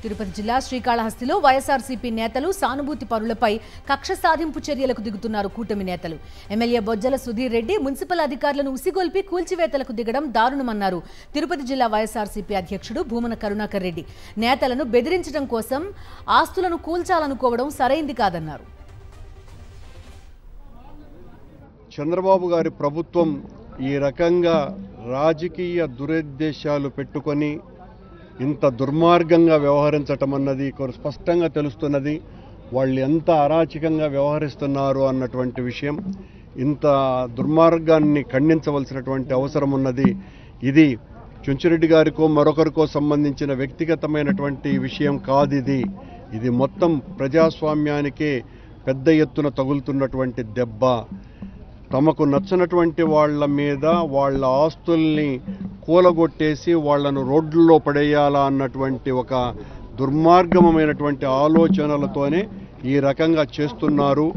తిరుపతి జిల్లా శ్రీకాళహస్తిలో వైఎస్ఆర్సీపీ నేతలు సానుభూతి పరులపై కక్ష సాధింపు చర్యలకు దిగుతున్నారు కూటమి నేతలు. ఎమ్మెల్యే బొజ్జల సుధీర్ రెడ్డి మున్సిపల్ అధికారులను ఉసిగొల్పి కూల్చివేతలకు దిగడం దారుణమన్నారు తిరుపతి జిల్లా వైఎస్ఆర్సీపీ అధ్యక్షుడు భూమన కరుణాకర్ రెడ్డి. నేతలను బెదిరించడం కోసం ఆస్తులను కూల్చాలనుకోవడం సరైంది కాదన్నారు. చంద్రబాబు గారి ప్రభుత్వం ఈ రకంగా రాజకీయ దురుద్దేశాలు పెట్టుకొని ఇంత దుర్మార్గంగా వ్యవహరించటం అన్నది స్పష్టంగా తెలుస్తున్నది. వాళ్ళు ఎంత అరాచకంగా వ్యవహరిస్తున్నారు అన్నటువంటి విషయం, ఇంత దుర్మార్గాన్ని ఖండించవలసినటువంటి అవసరం ఉన్నది. ఇది చుంచిరెడ్డి గారికో మరొకరికో సంబంధించిన వ్యక్తిగతమైనటువంటి విషయం కాదు. ఇది మొత్తం ప్రజాస్వామ్యానికే పెద్ద ఎత్తున తగులుతున్నటువంటి దెబ్బ. తమకు నచ్చినటువంటి వాళ్ళ మీద వాళ్ళ ఆస్తుల్ని కూలగొట్టేసి వాళ్లను రోడ్లలో పడేయాలా అన్నటువంటి ఒక దుర్మార్గమైనటువంటి ఆలోచనలతోనే ఈ రకంగా చేస్తున్నారు.